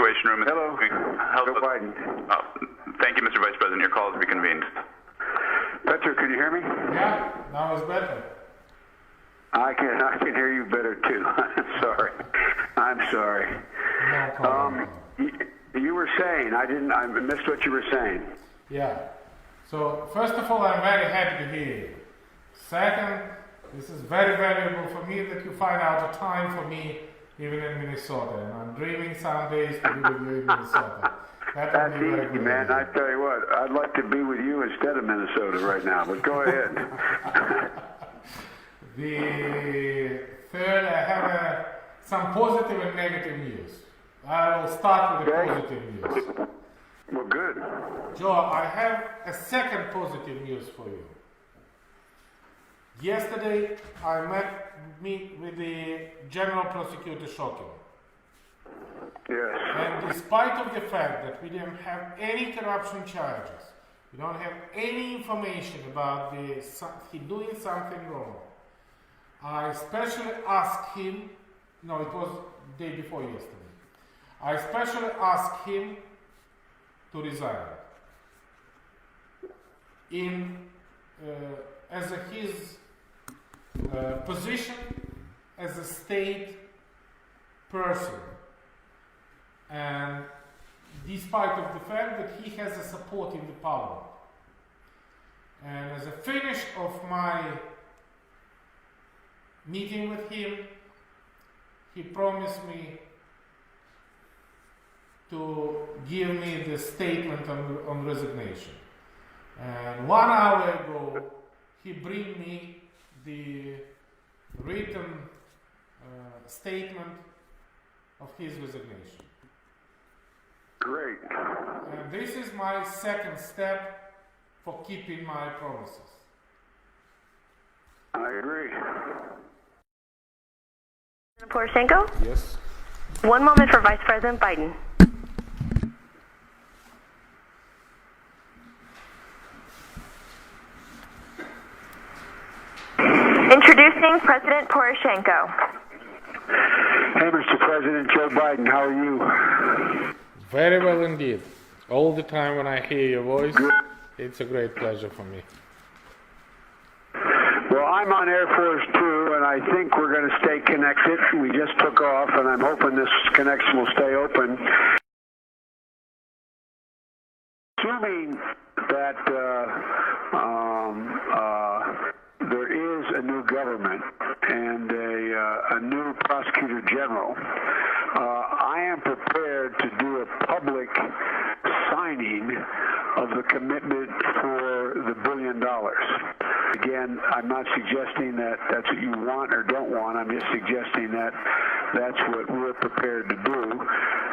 Situation Room. Hello. Joe Biden. Thank you, Mr. Vice President. Your call has been convened. Petro, can you hear me? Yeah, now it's better. I can hear you better too. I'm sorry. No problem. You were saying, I missed what you were saying. Yeah. So, first of all, I'm very happy to hear you. Second, this is very valuable for me that you find out a time for me even in Minnesota. And I'm dreaming some days to be with you in Minnesota. That's easy, man. I tell you what, I'd like to be with you instead of Minnesota right now, but go ahead. The third, I have some positive and negative news. I will start with the positive news. Well, good. Joe, I have a second positive news for you. Yesterday, I met with the General Prosecutor Shokin. Yes. And despite of the fact that we didn't have any corruption charges, we don't have any information about he doing something wrong, I especially asked him, no, it was the day before yesterday, I especially asked him to resign as his position as a state person, and despite of the fact that he has a support in the parliament. And as a finish of my meeting with him, he promised me to give me the statement on resignation. And 1 hour ago, he bring me the written statement of his resignation. Great. And this is my second step for keeping my promises. I agree. Poroshenko? Yes. 1 moment for Vice President Biden. Introducing President Poroshenko. Hey, Mr. President Joe Biden, how are you? Very well indeed. All the time when I hear your voice, Good. it's a great pleasure for me. Well, I'm on Air Force 2, and I think we're going to stay connected. We just took off, and I'm hoping this connection will stay open. Assuming that there is a new government and a new prosecutor general, I am prepared to do a public signing of the commitment for the $1 billion. Again, I'm not suggesting that that's what you want or don't want. I'm just suggesting that that's what we're prepared to do.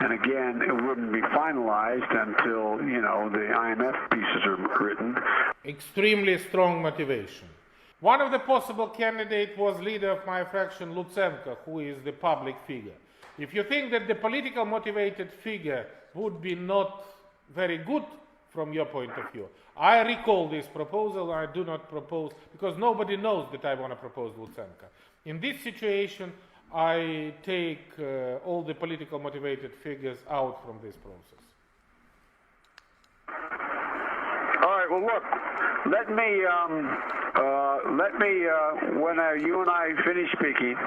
And again, it wouldn't be finalized until, the IMF pieces are written. Extremely strong motivation. One of the possible candidates was leader of my fraction, Lutsenko, who is the public figure. If you think that the political motivated figure would be not very good from your point of view, I recall this proposal. I do not propose, because nobody knows that I want to propose Lutsenko. In this situation, I take all the political motivated figures out from this process. All right, well, look, let me when you and I finish speaking,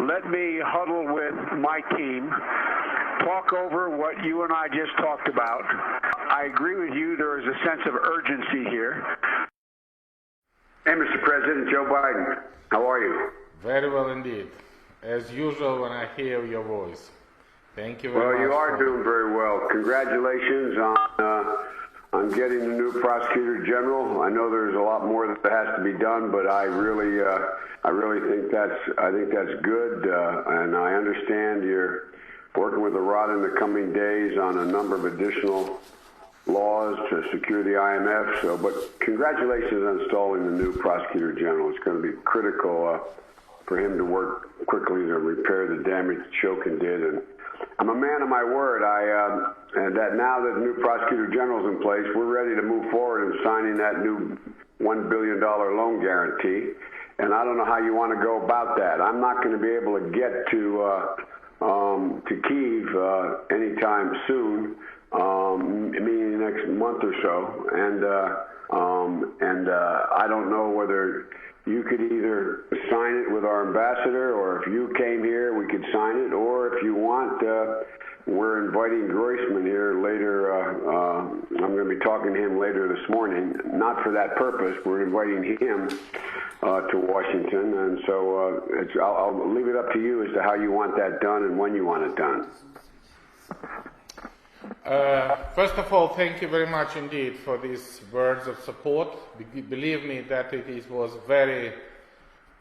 let me huddle with my team, talk over what you and I just talked about. I agree with you, there is a sense of urgency here. Hey, Mr. President Joe Biden, how are you? Very well indeed. As usual when I hear your voice. Thank you very much. Well, you are doing very well. Congratulations on getting the new prosecutor general. I know there's a lot more that has to be done, but I really think that's good, and I understand you're working with the rod in the coming days on a number of additional laws to secure the IMF. But congratulations on installing the new prosecutor general. It's going to be critical for him to work quickly to repair the damage Shokin did. And I'm a man of my word. And that now that the new prosecutor general is in place, we're ready to move forward in signing that new $1 billion loan guarantee. And I don't know how you want to go about that. I'm not going to be able to get to to Kyiv anytime soon, meaning the next month or so, and I don't know whether you could either sign it with our ambassador, or if you came here, we could sign it, or if you want, we're inviting Groisman here later. I'm going to be talking to him later this morning, not for that purpose. We're inviting him to Washington, and so I'll leave it up to you as to how you want that done and when you want it done. First of all, thank you very much indeed for these words of support. Believe me that it was a very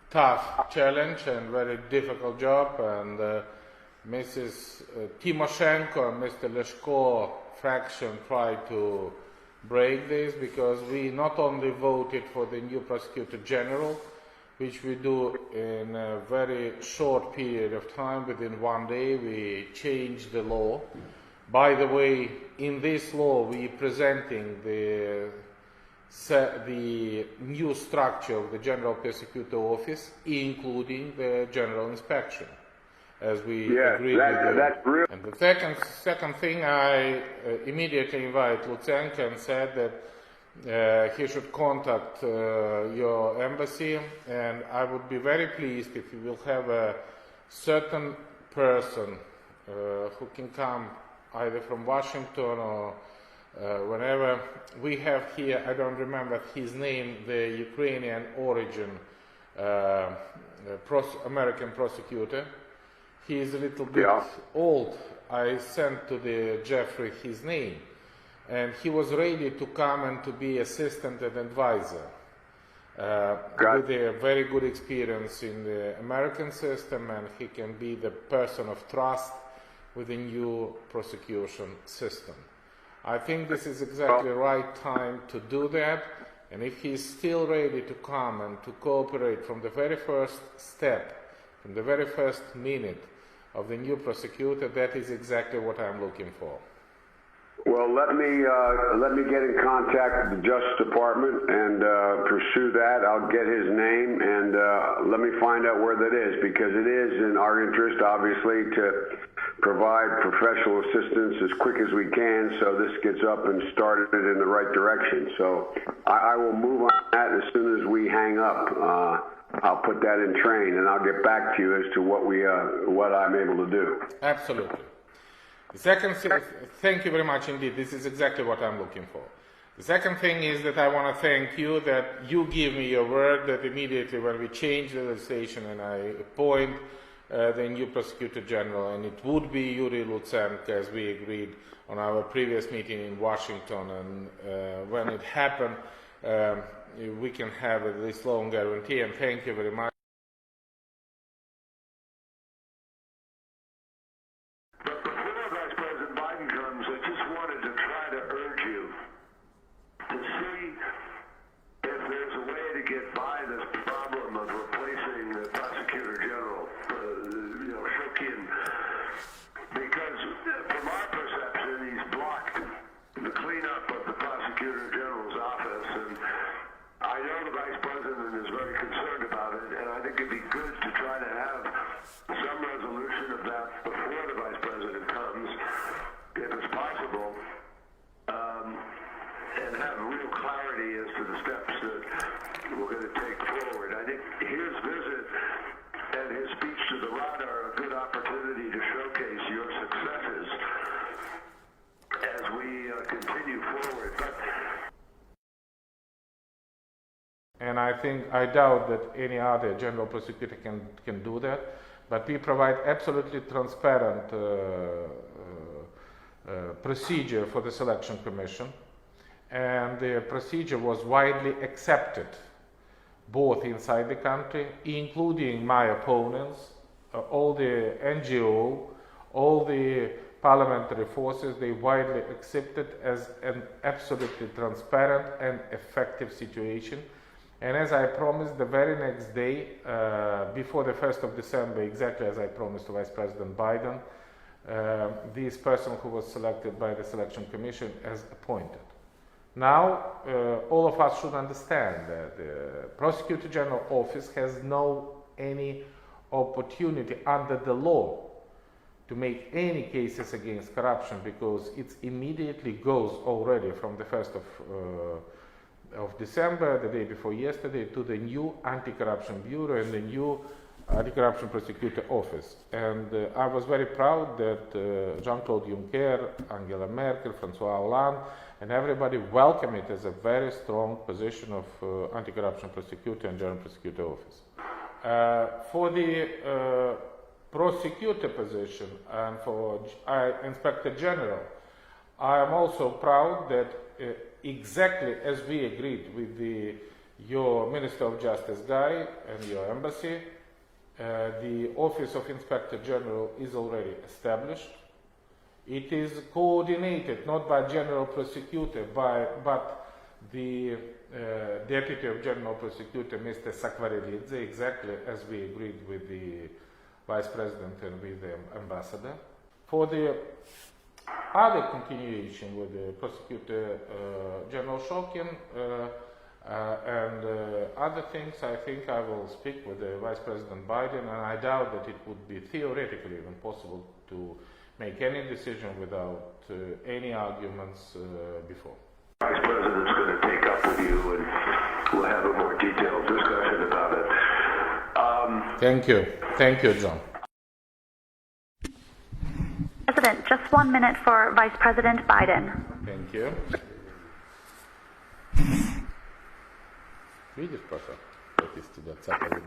tough challenge and very difficult job, and Mrs. Timoshenko and Mr. Leshko fraction tried to break this, because we not only voted for the new prosecutor general, which we do in a very short period of time, within one day we changed the law. By the way, in this law we are presenting the new structure of the General Prosecutor Office, including the General Inspection, as we agreed with you. And the second thing, I immediately invite Lutsenko and said that he should contact your embassy, and I would be very pleased if you will have a certain person who can come either from Washington or whenever. We have here, I don't remember his name, the Ukrainian origin American prosecutor. He is a little bit old. I sent to the Jeffrey his name, and he was ready to come and to be assistant and advisor. With a very good experience in the American system, and he can be the person of trust with the new prosecution system. I think this is exactly the right time to do that, and if he is still ready to come and to cooperate from the very first step, from the very first minute of the new prosecutor, that is exactly what I'm looking for. Well, let me get in contact with the Justice Department and pursue that. I'll get his name and let me find out where that is, because it is in our interest, obviously, to provide professional assistance as quick as we can so this gets up and started in the right direction. So I will move on that as soon as we hang up. I'll put that in train, and I'll get back to you as to what I'm able to do. Absolutely. The second thing, thank you very much indeed. This is exactly what I'm looking for. The second thing is that I want to thank you that you give me your word that immediately when we change the legislation and I appoint the new prosecutor general, and it would be Yuri Lutsenko, as we agreed on our previous meeting in Washington, and when it happened, we can have this long guarantee, and thank you very much. And I doubt that any other general prosecutor can do that, but we provide absolutely transparent procedure for the selection commission, and the procedure was widely accepted both inside the country, including my opponents, all the NGO, all the parliamentary forces. They widely accepted as an absolutely transparent and effective situation. And as I promised, the very next day, before the 1st of December, exactly as I promised to Vice President Biden, this person who was selected by the Selection Commission as appointed. Now, all of us should understand that the Prosecutor General Office has no any opportunity under the law to make any cases against corruption, because it immediately goes already from the 1st of December, the day before yesterday, to the new Anti-Corruption Bureau and the new Anti-Corruption Prosecutor Office. And I was very proud that Jean-Claude Juncker, Angela Merkel, François Hollande, and everybody welcomed it as a very strong position of Anti-Corruption Prosecutor and General Prosecutor Office. For the prosecutor position and for Inspector General, I am also proud that exactly as we agreed with your Minister of Justice guy and your embassy, the Office of Inspector General is already established. It is coordinated not by General Prosecutor, but the Deputy of General Prosecutor, Mr. Sakvarilidze, exactly as we agreed with the Vice President and with the Ambassador. For the other continuation with the Prosecutor General Shokin and other things, I think I will speak with the Vice President Biden, and I doubt that it would be theoretically even possible to make any decision without any arguments before. Vice President's going to take up with you, and we'll have a more detailed discussion about it. Thank you. Thank you, John. President, just 1 minute for Vice President Biden. Thank you.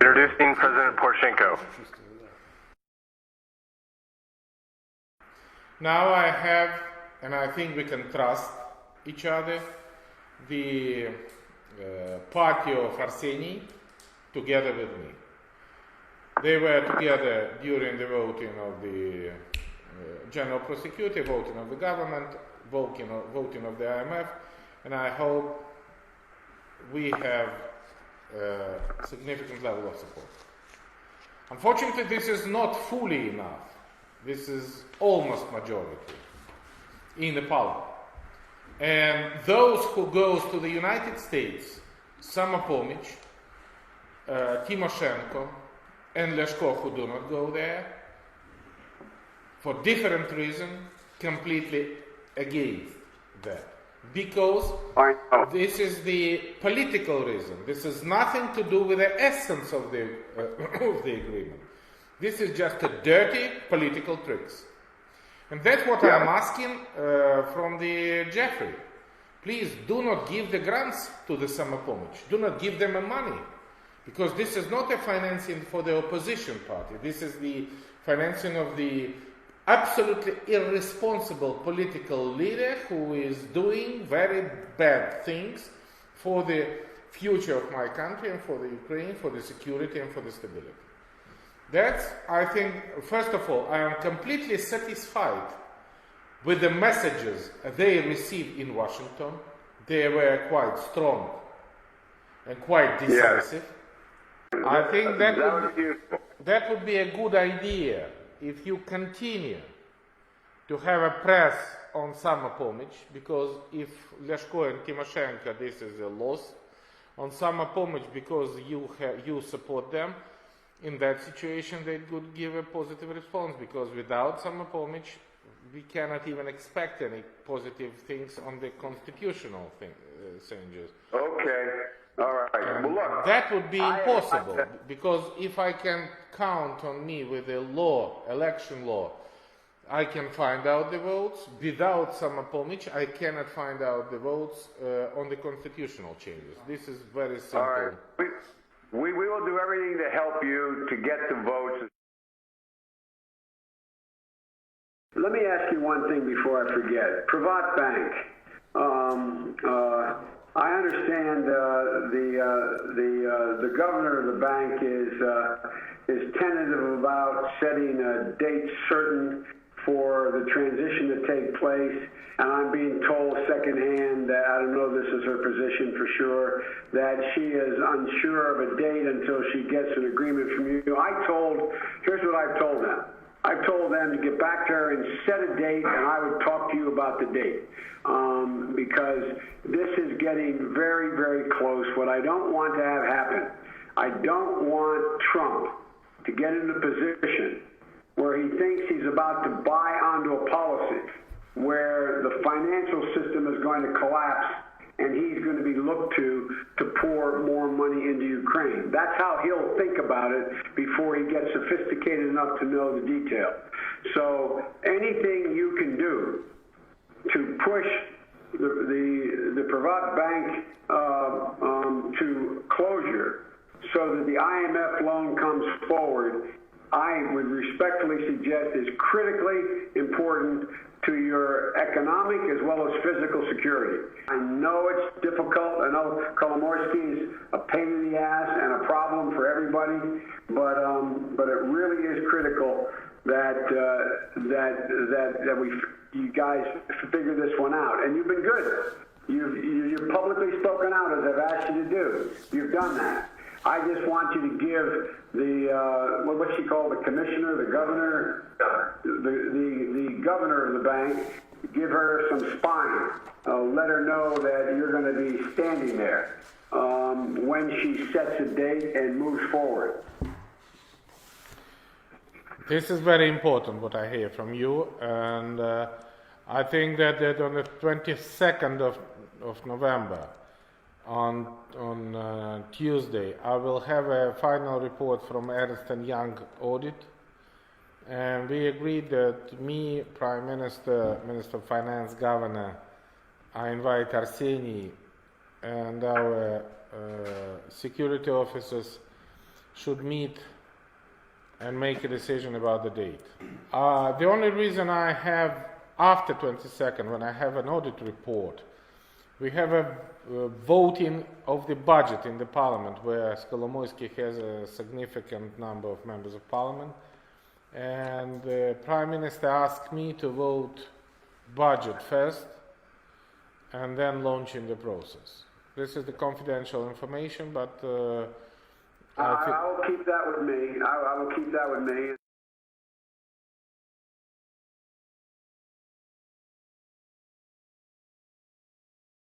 Introducing President Poroshenko. Now I have, and I think we can trust each other, the party of Arseny together with me. They were together during the voting of the General Prosecutor, voting of the government, voting of the IMF, and I hope we have a significant level of support. Unfortunately, this is not fully enough. This is almost majority in the parliament. And those who goes to the United States, Samopomich, Timoshenko, and Leshko, who do not go there, for different reasons, completely against that. Because this is the political reason. This has nothing to do with the essence of the agreement. This is just a dirty political tricks. And that's what I'm asking from the Jeffrey. Please do not give the grants to the Samopomich. Do not give them money. Because this is not a financing for the opposition party. This is the financing of the absolutely irresponsible political leader who is doing very bad things for the future of my country and for the Ukraine, for the security and for the stability. That's, I think, first of all, I am completely satisfied with the messages they received in Washington. They were quite strong and quite decisive. I think that would be a good idea if you continue to have a press on Samopomich, because if Leshko and Timoshenko, this is a loss, on Samopomich because you support them, in that situation they could give a positive response, because without Samopomich we cannot even expect any positive things on the constitutional changes. Okay. All right. Well, look, that would be impossible, because if I can count on me with a law, election law, I can find out the votes. Without Samopomich, I cannot find out the votes on the constitutional changes. This is very simple. all right. We will do everything to help you to get the votes. Let me ask you one thing before I forget. Privat Bank. I understand the governor of the bank is tentative about setting a date certain for the transition to take place, and I'm being told secondhand that, I don't know if this is her position for sure, that she is unsure of a date until she gets an agreement from you. Here's what I've told them. I've told them to get back to her and set a date, and I would talk to you about the date. Because this is getting very, very close. What I don't want to have happen, I don't want Trump to get in a position where he thinks he's about to buy onto a policy where the financial system is going to collapse and he's going to be looked to pour more money into Ukraine. That's how he'll think about it before he gets sophisticated enough to know the detail. So anything you can do to push the Privat Bank to closure so that the IMF loan comes forward, I would respectfully suggest is critically important to your economic as well as physical security. I know it's difficult. I know Kolomoisky is a pain in the ass and a problem for everybody, but it really is critical that you guys figure this one out. And you've been good. You've publicly spoken out as I've asked you to do. You've done that. I just want you to give the what's she called, the commissioner, the governor, the governor of the bank, give her some spine. Let her know that you're going to be standing there when she sets a date and moves forward. This is very important what I hear from you, and I think that on the 22nd of November, on Tuesday, I will have a final report from Ernst & Young audit, and we agreed that me, Prime Minister, Minister of Finance, Governor, I invite Arseny and our security officers should meet and make a decision about the date. The only reason I have, after 22nd, when I have an audit report, we have a voting of the budget in the parliament where Kolomoisky has a significant number of members of parliament, and the Prime Minister asked me to vote budget first and then launching the process. This is the confidential information, but I will keep that with me. I will keep that with me.